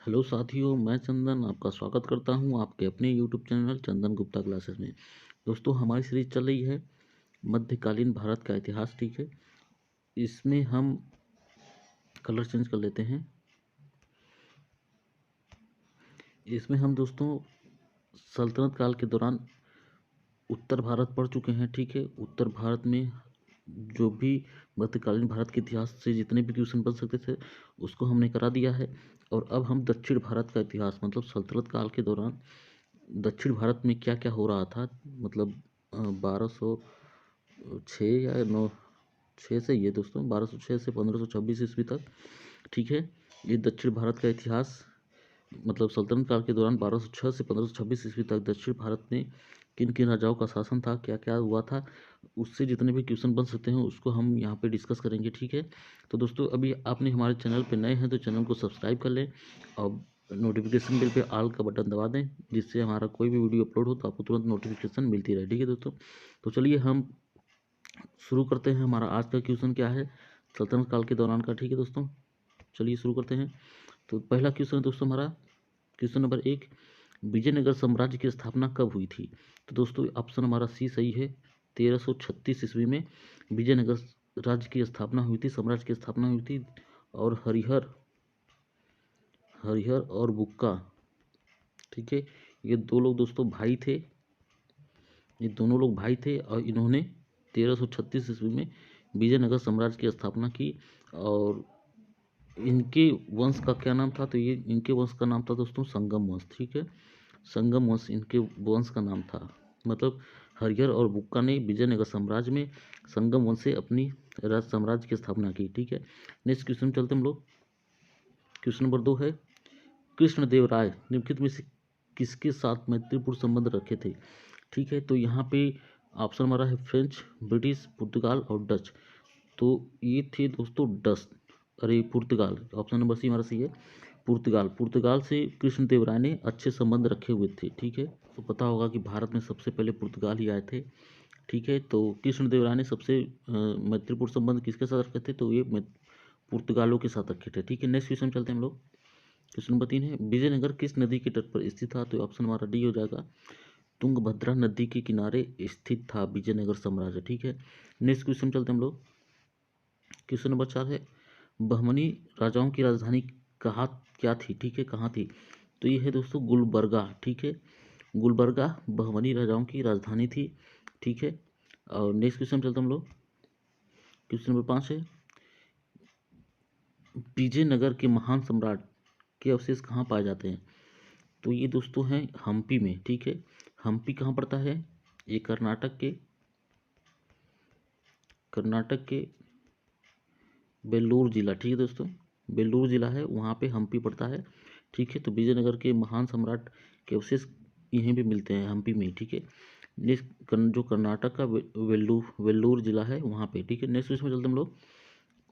Hello साथियों, मैं चंदन आपका स्वागत करता हूं आपके अपने यूट्यूब चैनल चंदन गुप्ता क्लासेस में। दोस्तों, हमारी सीरीज चल रही है मध्यकालीन भारत का इतिहास। ठीक है, इसमें हम कलर चेंज कर लेते हैं। इसमें हम दोस्तों सल्तनत काल के दौरान उत्तर भारत पढ़ चुके हैं। ठीक है, उत्तर भारत में जो भी मध्यकालीन भारत के इतिहास से जितने भी क्वेश्चन बन सकते थे उसको हमने करा दिया है। और अब हम दक्षिण भारत का इतिहास मतलब सल्तनत काल के दौरान दक्षिण भारत में क्या क्या हो रहा था, मतलब 1206 या 9 6 से ये दोस्तों 1206 से 1526 ईस्वी तक। ठीक है, ये दक्षिण भारत का इतिहास मतलब सल्तनत काल के दौरान 1206 से 1526 ईस्वी तक दक्षिण भारत में किन किन राजाओं का शासन था, क्या क्या हुआ था, उससे जितने भी क्वेश्चन बन सकते हैं उसको हम यहाँ पे डिस्कस करेंगे। ठीक है, तो दोस्तों अभी आपने हमारे चैनल पे नए हैं तो चैनल को सब्सक्राइब कर लें और नोटिफिकेशन बिल पे ऑल का बटन दबा दें, जिससे हमारा कोई भी वीडियो अपलोड हो तो आपको तुरंत नोटिफिकेशन मिलती रहे। ठीक है दोस्तों, तो चलिए हम शुरू करते हैं। हमारा आज का क्वेश्चन क्या है, सल्तनत काल के दौरान का। ठीक है दोस्तों, चलिए शुरू करते हैं। तो पहला क्वेश्चन है दोस्तों हमारा, क्वेश्चन नंबर 1, विजयनगर साम्राज्य की स्थापना कब हुई थी? तो दोस्तों ऑप्शन हमारा सी सही है। 1336 ईस्वी में विजयनगर राज्य की स्थापना हुई थी, साम्राज्य की स्थापना हुई थी। और हरिहर हरिहर और बुक्का, ठीक है, ये दो लोग दोस्तों भाई थे। ये दोनों लोग भाई थे और इन्होंने 1336 ईस्वी में विजयनगर साम्राज्य की स्थापना की। और इनके वंश का क्या नाम था? तो ये इनके वंश का नाम था दोस्तों संगम वंश। ठीक है, संगम वंश इनके वंश का नाम था। मतलब हरिहर और बुक्का ने विजयनगर साम्राज्य में संगम वंश से अपनी राज साम्राज्य की स्थापना की। ठीक है, नेक्स्ट क्वेश्चन चलते हम लोग। क्वेश्चन नंबर 2 है, कृष्णदेव राय निम्नलिखित में से किसके साथ मैत्रीपूर्ण संबंध रखे थे? ठीक है, तो यहाँ पे ऑप्शन हमारा है फ्रेंच, ब्रिटिश, पुर्तगाल और डच। तो ये थे दोस्तों डच, अरे पुर्तगाल, ऑप्शन नंबर सी हमारा सही है। पुर्तगाल, पुर्तगाल से कृष्णदेव राय ने अच्छे संबंध रखे हुए थे। ठीक है, तो पता होगा कि भारत में सबसे पहले पुर्तगाल ही आए थे। ठीक है, तो कृष्णदेव राय ने सबसे मैत्रीपूर्ण संबंध किसके साथ रखे थे? तो ये पुर्तगालों के साथ रखे थे। ठीक है, नेक्स्ट क्वेश्चन चलते हैं हम लोग। क्वेश्चन नंबर 3 है, विजयनगर किस नदी के तट पर स्थित था? तो ऑप्शन हमारा डी हो जाएगा। तुंगभद्रा नदी के किनारे स्थित था विजयनगर साम्राज्य। ठीक है, नेक्स्ट क्वेश्चन चलते हैं हम लोग। क्वेश्चन नंबर 4 है, बहमनी राजाओं की राजधानी कहाँ क्या थी? ठीक है, कहाँ थी? तो ये है दोस्तों गुलबर्गा। ठीक है, गुलबर्गा बहमनी राजाओं की राजधानी थी। ठीक है, और नेक्स्ट क्वेश्चन चलते हैं हम लोग। क्वेश्चन नंबर 5 है, विजयनगर के महान सम्राट के अवशेष कहाँ पाए जाते हैं? तो ये दोस्तों हैं हम्पी में। ठीक है, हम्पी कहाँ पड़ता है? ये कर्नाटक के बेल्लूर जिला। ठीक है दोस्तों, बेल्लूर जिला है, वहाँ पे हम्पी पड़ता है। ठीक है, तो विजयनगर के महान सम्राट के अवशेष यहीं पे मिलते हैं हम्पी में। ठीक है, नेक्स्ट जो कर्नाटक का वेल्लूर जिला है वहाँ पे। ठीक है, नेक्स्ट क्वेश्चन में चलते हम लोग।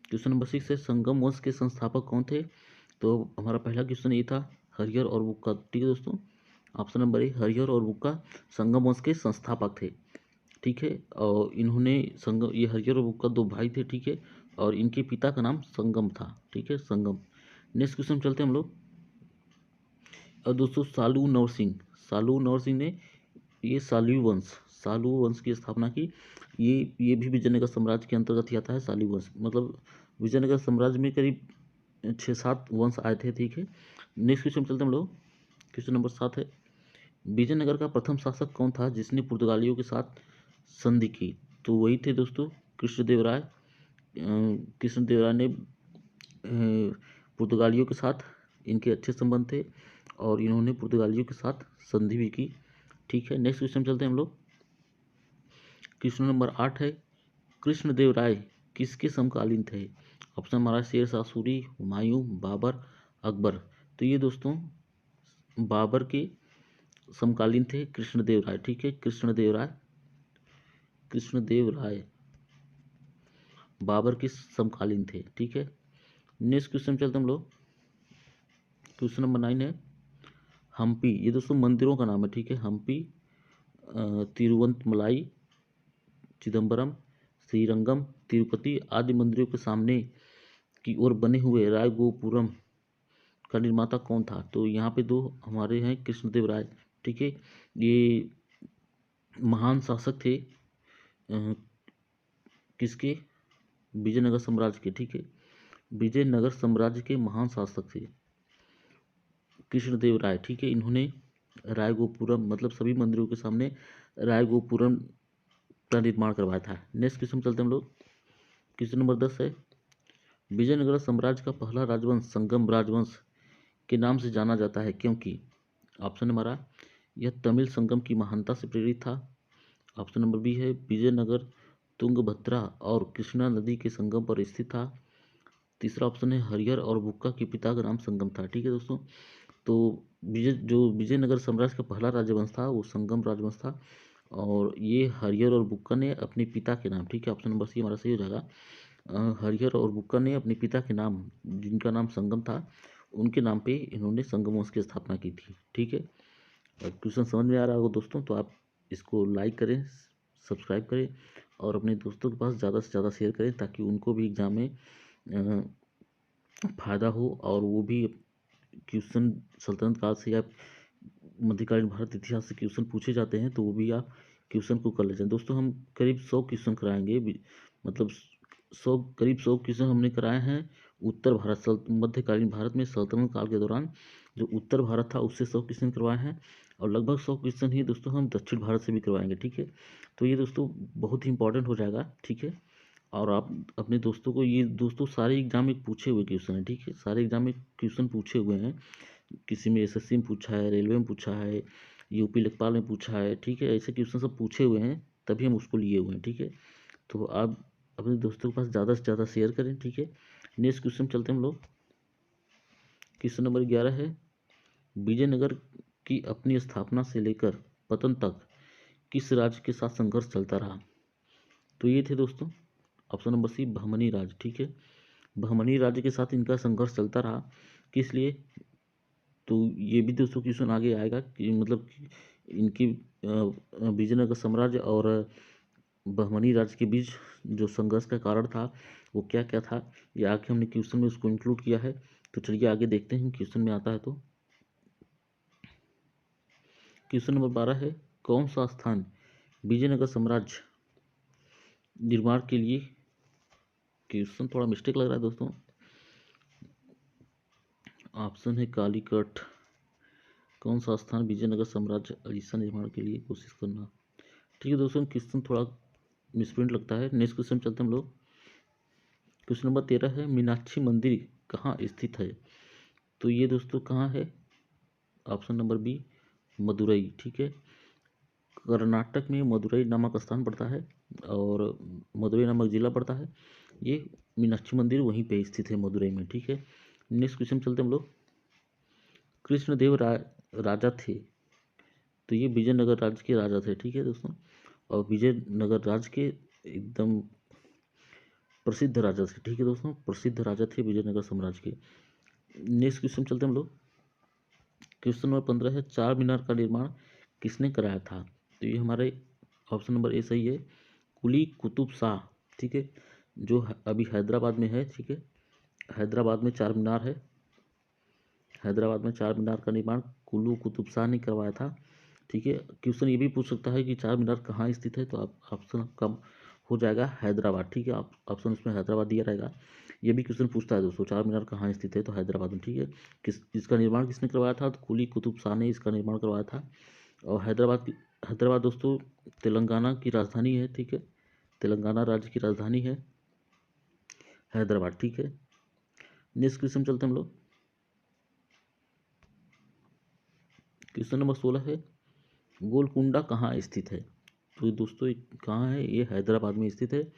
क्वेश्चन नंबर 6 है, संगम वंश के संस्थापक कौन थे? तो हमारा पहला क्वेश्चन ये था, हरिहर और बुक्का। ठीक है दोस्तों, ऑप्शन नंबर ए हरिहर और बुक्का संगम वंश के संस्थापक थे। ठीक है, और इन्होंने संगम, ये हरिहर और बुक्का दो भाई थे। ठीक है, और इनके पिता का नाम संगम था। ठीक है, संगम। नेक्स्ट क्वेश्चन चलते हैं हम लोग। और दोस्तों सालू नरसिंह ने ये सालू वंश की स्थापना की। ये भी विजयनगर साम्राज्य के अंतर्गत ही आता है सालू वंश। मतलब विजयनगर साम्राज्य में करीब 6-7 वंश आए थे। ठीक है, नेक्स्ट क्वेश्चन चलते हैं हम लोग। क्वेश्चन नंबर 7 है, विजयनगर का प्रथम शासक कौन था जिसने पुर्तगालियों के साथ संधि की? तो वही थे दोस्तों कृष्णदेव राय। कृष्णदेव राय ने पुर्तगालियों के साथ इनके अच्छे संबंध थे और इन्होंने पुर्तगालियों के साथ संधि भी की। ठीक है, नेक्स्ट क्वेश्चन चलते हैं हम लोग। क्वेश्चन नंबर 8 है, कृष्णदेव राय किसके समकालीन थे? ऑप्शन हमारा शेर शाह सूरी, हुमायूं, बाबर, अकबर। तो ये दोस्तों बाबर के समकालीन थे कृष्णदेव राय। ठीक है, कृष्णदेव राय बाबर के समकालीन थे। ठीक है, नेक्स्ट क्वेश्चन चलते हम लोग। क्वेश्चन नंबर 9 है, हम्पी, ये दोस्तों मंदिरों का नाम है। ठीक है, हम्पी, तिरुवंतमलाई, चिदम्बरम, श्रीरंगम, तिरुपति आदि मंदिरों के सामने की ओर बने हुए रायगोपुरम का निर्माता कौन था? तो यहाँ पे दो हमारे हैं कृष्णदेव राय, ठीक है। ये महान शासक थे किसके? विजयनगर साम्राज्य के, ठीक है। विजयनगर साम्राज्य के महान शासक थे कृष्णदेव राय, ठीक है। इन्होंने रायगोपुरम मतलब सभी मंदिरों के सामने रायगोपुरम का निर्माण करवाया था। नेक्स्ट क्वेश्चन चलते हैं हम लोग। क्वेश्चन नंबर 10 है, विजयनगर साम्राज्य का पहला राजवंश संगम राजवंश के नाम से जाना जाता है क्योंकि? ऑप्शन हमारा, यह तमिल संगम की महानता से प्रेरित था। ऑप्शन नंबर बी है, विजयनगर तुंगभद्रा और कृष्णा नदी के संगम पर स्थित था। तीसरा ऑप्शन है, हरिहर और बुक्का के पिता का नाम संगम था, ठीक है दोस्तों। तो विजयनगर साम्राज्य का पहला राजवंश था वो संगम राजवंश था, और ये हरिहर और बुक्का ने अपने पिता के नाम, ठीक है, ऑप्शन नंबर सी हमारा सही हो जाएगा। हरिहर और बुक्का ने अपने पिता के नाम, जिनका नाम संगम था, उनके नाम पे इन्होंने संगम वंश की स्थापना की थी, ठीक है। क्वेश्चन समझ में आ रहा होगा दोस्तों, तो आप इसको लाइक करें, सब्सक्राइब करें और अपने दोस्तों के पास ज़्यादा से ज़्यादा शेयर करें ताकि उनको भी एग्ज़ाम में फ़ायदा हो और वो भी क्वेश्चन सल्तनत काल से या मध्यकालीन भारत इतिहास से क्वेश्चन पूछे जाते हैं तो वो भी आप क्वेश्चन को कर लेते हैं। दोस्तों हम करीब 100 क्वेश्चन कराएंगे, मतलब 100 क्वेश्चन हमने कराए हैं उत्तर भारत मध्यकालीन भारत में सल्तनत काल के दौरान जो उत्तर भारत था उससे 100 क्वेश्चन करवाए हैं, और लगभग 100 क्वेश्चन ही दोस्तों हम दक्षिण भारत से भी करवाएंगे, ठीक है। तो ये दोस्तों बहुत ही इंपॉर्टेंट हो जाएगा, ठीक है। और आप अपने दोस्तों को, ये दोस्तों सारे एग्जाम में पूछे हुए क्वेश्चन है, ठीक है, सारे एग्जाम में क्वेश्चन पूछे हुए हैं। किसी में एसएससी में पूछा है, रेलवे में पूछा है, यूपी लेखपाल में पूछा है, ठीक है, ऐसे क्वेश्चन सब पूछे हुए हैं तभी हम उसको लिए हुए हैं, ठीक है। तो आप अपने दोस्तों के पास ज़्यादा से ज़्यादा शेयर करें, ठीक है। नेक्स्ट क्वेश्चन चलते हैं हम लोग। क्वेश्चन नंबर 11 है, विजयनगर की अपनी स्थापना से लेकर पतन तक किस राज्य के साथ संघर्ष चलता रहा? तो ये थे दोस्तों ऑप्शन नंबर सी, बहमनी राज्य, ठीक है। बहमनी राज्य के साथ इनका संघर्ष चलता रहा, किस लिए? तो ये भी दोस्तों क्वेश्चन आगे आएगा कि मतलब कि इनकी विजयनगर साम्राज्य और बहमनी राज्य के बीच जो संघर्ष का कारण था वो क्या क्या था, ये आगे हमने क्वेश्चन में उसको इंक्लूड किया है। तो चलिए आगे देखते हैं क्वेश्चन में आता है। तो क्वेश्चन नंबर 12 है, कौन सा स्थान विजयनगर साम्राज्य निर्माण के लिए? क्वेश्चन थोड़ा मिस्टेक लग रहा है दोस्तों। ऑप्शन है कालीकट। कौन सा स्थान विजयनगर साम्राज्य अलीसा निर्माण के लिए कोशिश करना? ठीक है दोस्तों, क्वेश्चन थोड़ा मिसप्रिंट लगता है। नेक्स्ट क्वेश्चन चलते हैं हम लोग। क्वेश्चन नंबर 13 है, मीनाक्षी मंदिर कहाँ स्थित है? तो ये दोस्तों कहाँ है? ऑप्शन नंबर बी, मदुरई, ठीक है। कर्नाटक में मदुरई नामक स्थान पड़ता है और मदुरई नामक जिला पड़ता है। ये मीनाक्षी मंदिर वहीं पे स्थित है मदुरई में, ठीक है। नेक्स्ट क्वेश्चन चलते हम लोग। कृष्णदेव राजा थे, तो ये विजयनगर राज्य के राजा थे, ठीक है दोस्तों। और विजयनगर राज्य के एकदम प्रसिद्ध राजा थे, ठीक है दोस्तों, प्रसिद्ध राजा थे विजयनगर साम्राज्य के। नेक्स्ट क्वेश्चन चलते हम लोग। क्वेश्चन नंबर 15 है, चार मीनार का निर्माण किसने कराया था? तो ये हमारे ऑप्शन नंबर ए सही है, कुली कुतुब शाह, ठीक है, जो अभी हैदराबाद में है, ठीक है। हैदराबाद में चार मीनार है, हैदराबाद में चार मीनार का निर्माण कुल्लू कुतुब शाह ने करवाया था, ठीक है। क्वेश्चन ये भी पूछ सकता है कि चार मीनार कहाँ स्थित है, तो आप ऑप्शन कम हो जाएगा हैदराबाद, ठीक है। आप ऑप्शन उसमें हैदराबाद दिया रहेगा। ये भी क्वेश्चन पूछता है दोस्तों, चार मीनार कहाँ स्थित है, तो हैदराबाद में, ठीक है। इसका निर्माण किसने करवाया था? तो कुली कुतुब शाह ने इसका निर्माण करवाया था। और हैदराबाद दोस्तों तेलंगाना की राजधानी है, ठीक है, तेलंगाना राज्य की राजधानी है हैदराबाद, ठीक है। नेक्स्ट क्वेश्चन चलते हैं हम लोग। क्वेश्चन नंबर 16 है, गोलकुंडा कहाँ स्थित है? तो दोस्तों कहाँ है? ये हैदराबाद में स्थित है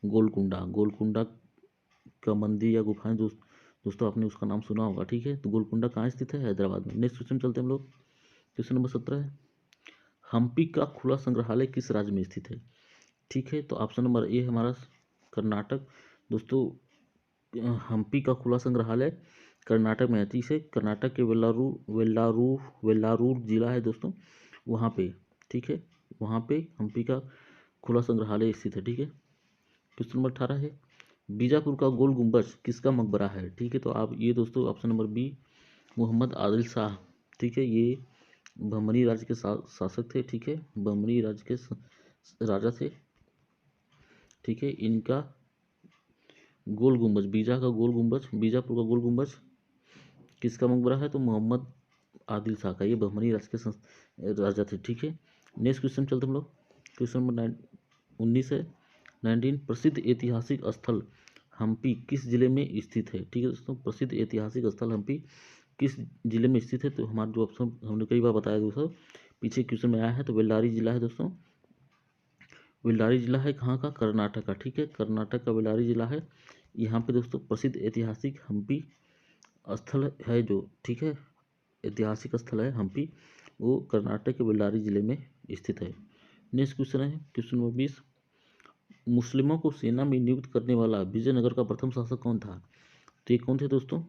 गोलकुंडा। गोलकुंडा का मंदिर या गुफाएं दोस्तों आपने उसका नाम सुना होगा, ठीक है। तो गोलकुंडा कहाँ स्थित है? हैदराबाद में। नेक्स्ट क्वेश्चन चलते हैं हम लोग। क्वेश्चन नंबर 17 है, हम्पी का खुला संग्रहालय किस राज्य में स्थित है? ठीक है, तो ऑप्शन नंबर ए हमारा कर्नाटक। दोस्तों हम्पी का खुला संग्रहालय कर्नाटक में है, इसे कर्नाटक के वेल्लारूर जिला है दोस्तों, वहाँ पे, ठीक है, वहाँ पे हम्पी का खुला संग्रहालय स्थित है, ठीक है। क्वेश्चन नंबर 18 है, बीजापुर का गोल गुंबज किसका मकबरा है? ठीक है, तो आप ये दोस्तों option number B Mohammad Adil Shah, ठीक है, ये बहमनी राज्य के शासक थे, ठीक है, बहमनी राज्य के राजा थे, ठीक है। इनका गोल गुंबज, बीजापुर का गोल गुंबज किसका मकबरा है? तो मोहम्मद आदिल शाह का। ये बहमनी राज्य के राजा थे, ठीक है। नेक्स्ट क्वेश्चन चलते हम लोग। क्वेश्चन नंबर 19 है 19। प्रसिद्ध ऐतिहासिक स्थल हम्पी किस जिले में स्थित है? ठीक है दोस्तों, प्रसिद्ध ऐतिहासिक स्थल हम्पी किस जिले में स्थित है? तो हमारा जो ऑप्शन हमने कई बार बताया दोस्तों, पीछे क्वेश्चन में आया है, तो बेल्लारी जिला है दोस्तों। बेल्लारी जिला है कहाँ का? कर्नाटक का, ठीक है, कर्नाटक का बेल्लारी जिला है। यहाँ पे दोस्तों प्रसिद्ध ऐतिहासिक हम्पी स्थल है जो, ठीक है, ऐतिहासिक स्थल है हम्पी, वो कर्नाटक के बेल्लारी जिले में स्थित है। नेक्स्ट क्वेश्चन है क्वेश्चन नंबर 20। मुस्लिमों को सेना में नियुक्त करने वाला विजयनगर का प्रथम शासक कौन था? तो ये कौन थे दोस्तों?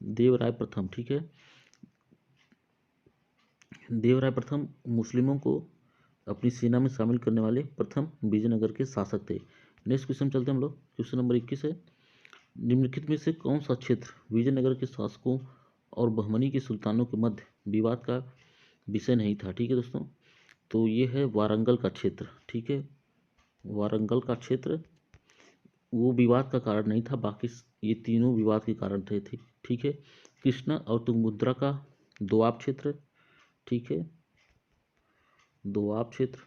देवराय प्रथम, ठीक है। देवराय प्रथम मुस्लिमों को अपनी सेना में शामिल करने वाले प्रथम विजयनगर के शासक थे। नेक्स्ट क्वेश्चन चलते हैं हम लोग। क्वेश्चन नंबर 21 है निम्नलिखित में से कौन सा क्षेत्र विजयनगर के शासकों और बहमनी के सुल्तानों के मध्य विवाद का विषय नहीं था? ठीक है दोस्तों, तो ये है वारंगल का क्षेत्र, ठीक है, वारंगल का क्षेत्र वो विवाद का कारण नहीं था, बाकी ये तीनों विवाद के कारण थे, ठीक है। कृष्णा और तुंगभद्रा का दोआब क्षेत्र, ठीक है, दोआब क्षेत्र,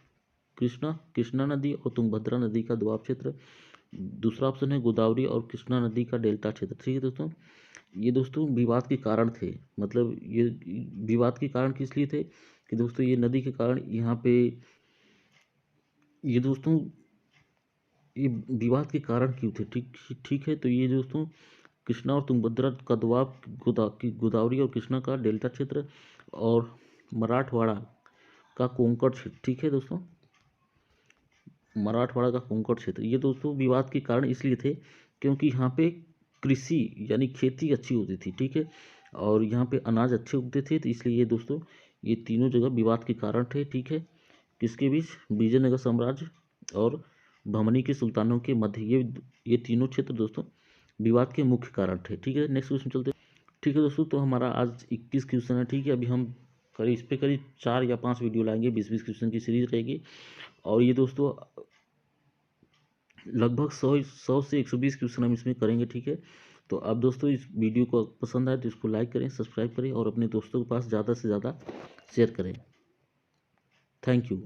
कृष्णा नदी और तुंगभद्रा नदी का दोआब क्षेत्र। दूसरा ऑप्शन है गोदावरी और कृष्णा नदी का डेल्टा क्षेत्र, ठीक है दोस्तों। ये दोस्तों विवाद के कारण थे, मतलब ये विवाद के कारण किस लिए थे कि दोस्तों ये नदी के कारण यहाँ पे ये दोस्तों ये विवाद के कारण क्यों थे? ठीक है, तो ये दोस्तों कृष्णा और तुंगभद्रा का दोआब, गोदावरी और कृष्णा का डेल्टा क्षेत्र, और मराठवाड़ा का कोंकण क्षेत्र, ठीक है दोस्तों, मराठवाड़ा का कोंकण क्षेत्र, ये दोस्तों विवाद के कारण इसलिए थे क्योंकि यहाँ पे कृषि यानी खेती अच्छी होती थी, ठीक है, और यहाँ पे अनाज अच्छे उगते थे, तो इसलिए ये दोस्तों ये तीनों जगह विवाद के कारण थे, ठीक है। किसके बीच? विजयनगर साम्राज्य और बहमनी के सुल्तानों के मध्य ये तीनों क्षेत्र दोस्तों विवाद के मुख्य कारण थे, ठीक है। नेक्स्ट क्वेश्चन चलते हैं। ठीक है दोस्तों, तो हमारा आज 21 क्वेश्चन है, ठीक है। अभी हम करीब इस पर करीब 4 या 5 वीडियो लाएंगे, 20-20 क्वेश्चन की सीरीज रहेगी, और ये दोस्तों लगभग 100 से 120 क्वेश्चन हम इसमें करेंगे, ठीक है। तो अब दोस्तों इस वीडियो को पसंद आए तो इसको लाइक करें, सब्सक्राइब करें और अपने दोस्तों के पास ज़्यादा से ज़्यादा शेयर करें। Thank you.